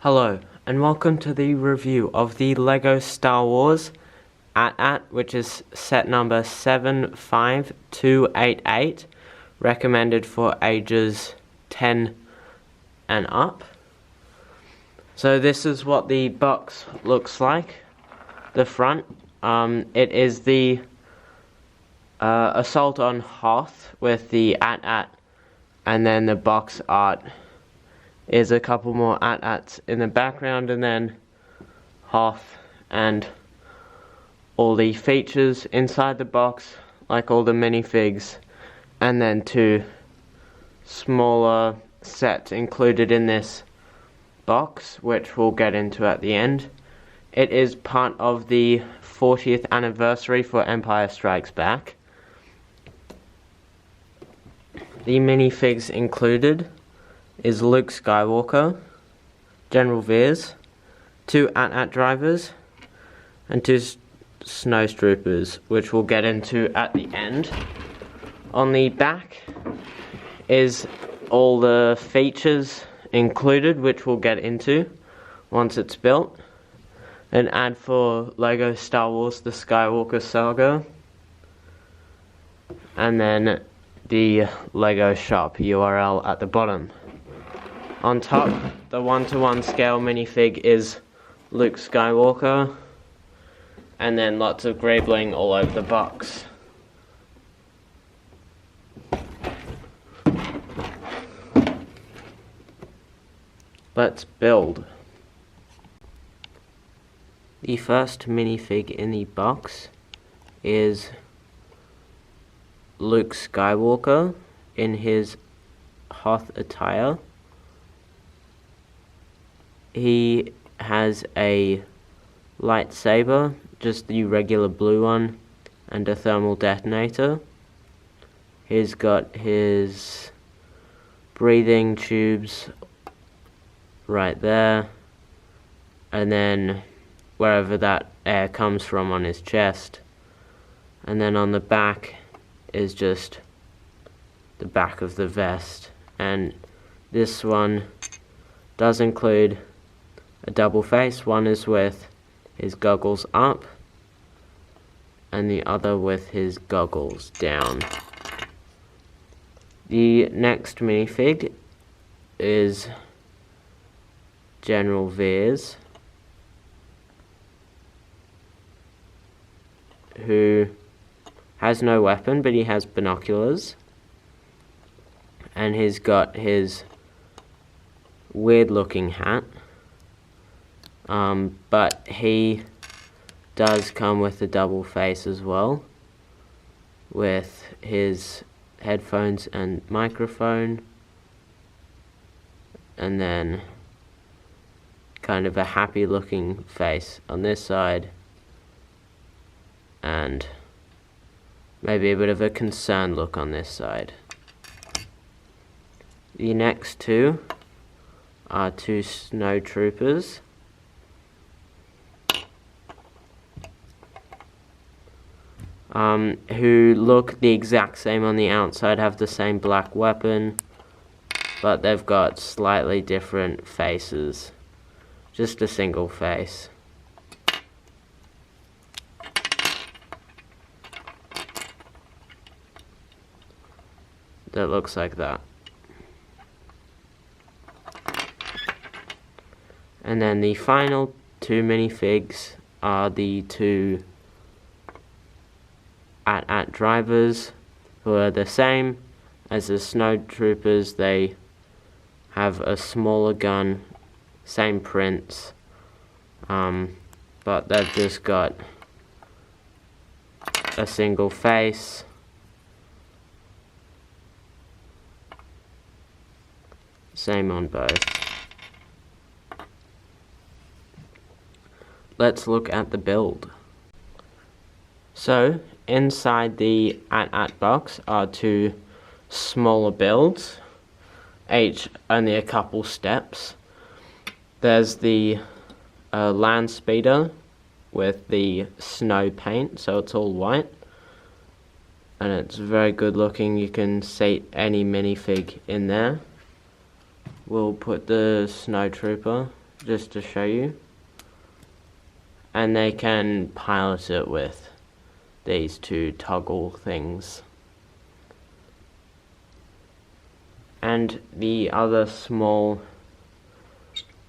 Hello, and welcome to the review of the LEGO Star Wars AT-AT, which is set number 75288, recommended for ages 10 and up. So this is what the box looks like, the front. It is the Assault on Hoth with the AT-AT, and then the box art is a couple more AT-ATs in the background, and then Hoth and all the features inside the box, like all the minifigs, and then two smaller sets included in this box, which we'll get into at the end. It is part of the 40th anniversary for Empire Strikes Back. The minifigs included is Luke Skywalker, General Veers, two AT-AT drivers, and two snowtroopers, which we'll get into at the end. On the back is all the features included, which we'll get into once it's built. An ad for LEGO Star Wars The Skywalker Saga, and then the LEGO shop URL at the bottom. On top, the 1:1 scale minifig is Luke Skywalker, and then lots of greebling all over the box. Let's build. The first minifig in the box is Luke Skywalker in his Hoth attire. He has a lightsaber, just the regular blue one, and a thermal detonator. He's got his breathing tubes right there, and then wherever that air comes from on his chest. And then on the back is just the back of the vest, and this one does include a double face. One is with his goggles up, and the other with his goggles down. The next minifig is General Veers, who has no weapon, but he has binoculars, and he's got his weird looking hat, but he does come with a double face as well, with his headphones and microphone, and then kind of a happy looking face on this side, and maybe a bit of a concerned look on this side. The next two are two snowtroopers, who look the exact same on the outside, have the same black weapon, but they've got slightly different faces. Just a single face. That looks like that. And then the final two minifigs are the two AT-AT drivers, who are the same as the snowtroopers. They have a smaller gun, same prints, but they've just got a single face. Same on both. Let's look at the build. So, inside the AT-AT box are two smaller builds, each only a couple steps. There's the land speeder with the snow paint, so it's all white, and it's very good looking. You can seat any minifig in there. We'll put the snowtrooper just to show you. And they can pilot it with these two toggle things. And the other small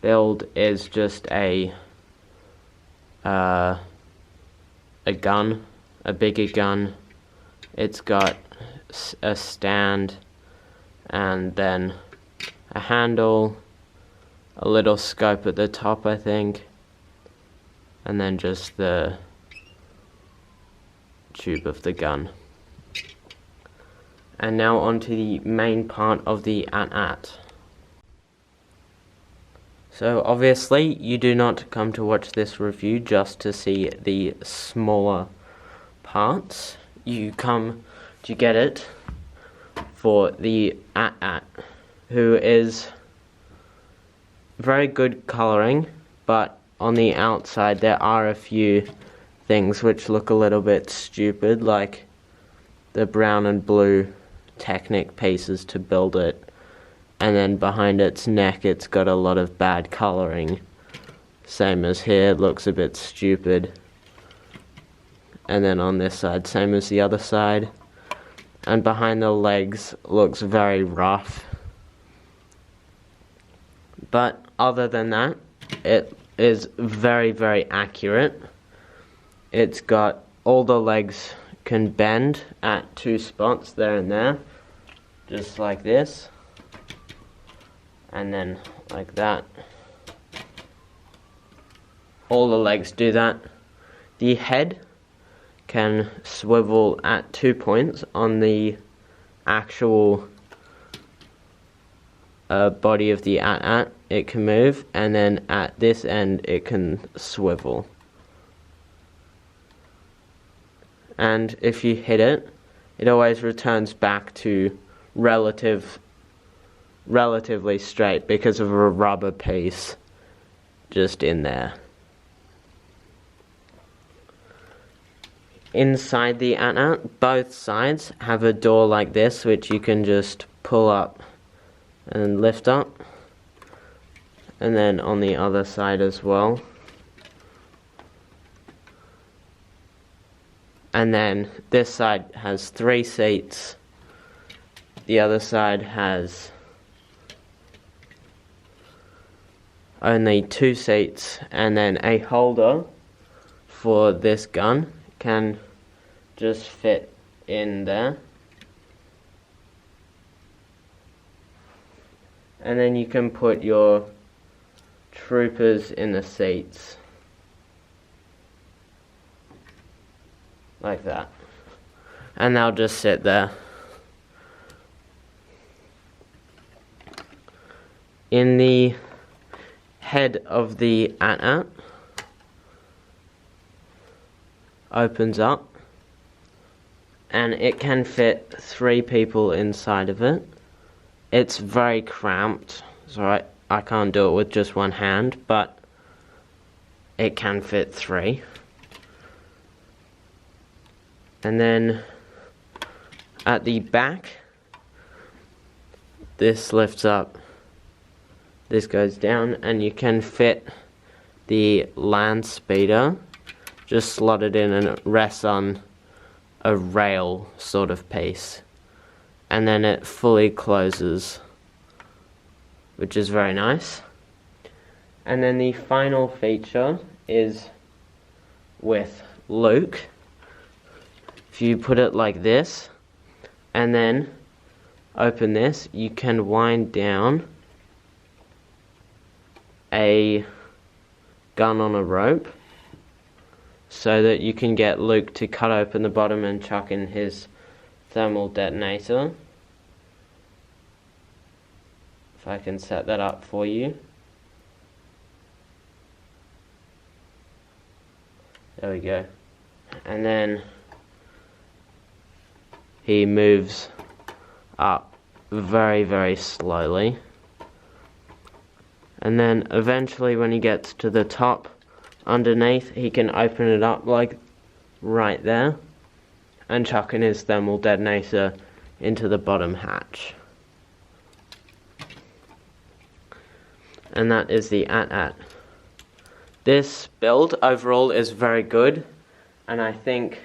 build is just a gun, a bigger gun. It's got a stand and then a handle, a little scope at the top, I think, and then just the tube of the gun. And now onto the main part of the AT-AT. So obviously you do not come to watch this review just to see the smaller parts. You come to get it for the AT-AT, who is very good colouring, but on the outside there are a few things which look a little bit stupid, like the brown and blue Technic pieces to build it, and then behind its neck it's got a lot of bad colouring. Same as here, it looks a bit stupid. And then on this side, same as the other side. And behind the legs looks very rough. But other than that, it is very, very accurate. It's got all the legs can bend at 2 spots there and there, just like this, and then like that. All the legs do that. The head can swivel at 2 points on the actual body of the AT-AT. It can move, and then at this end it can swivel. And if you hit it, it always returns back to relatively straight because of a rubber piece just in there. Inside the AT-AT, both sides have a door like this, which you can just pull up and lift up, and then on the other side as well. And then this side has 3 seats, the other side has only 2 seats, and then a holder for this gun can just fit in there. And then you can put your troopers in the seats. Like that. And they'll just sit there. In the head of the AT-AT opens up, and it can fit 3 people inside of it. It's very cramped, so I can't do it with just one hand, but it can fit 3. And then at the back, this lifts up, this goes down, and you can fit the land speeder just slotted in, and it rests on a rail sort of piece. And then it fully closes, which is very nice. And then the final feature is with Luke. If you put it like this, and then open this, you can wind down a gun on a rope, so that you can get Luke to cut open the bottom and chuck in his thermal detonator. If I can set that up for you. There we go. And then he moves up very, very slowly. And then eventually when he gets to the top underneath, he can open it up like right there and chuck in his thermal detonator into the bottom hatch. and that is the AT-AT. This build overall is very good, and I think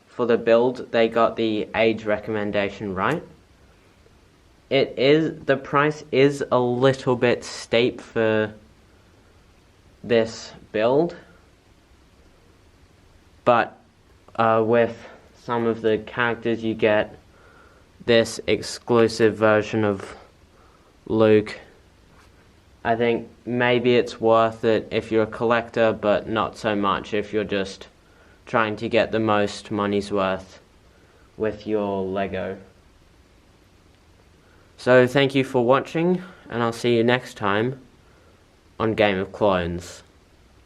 for the build they got the age recommendation right. The price is a little bit steep for this build, but with some of the characters you get this exclusive version of Luke, I think maybe it's worth it if you're a collector, but not so much if you're just trying to get the most money's worth with your Lego. So thank you for watching, and I'll see you next time on Game of Clones.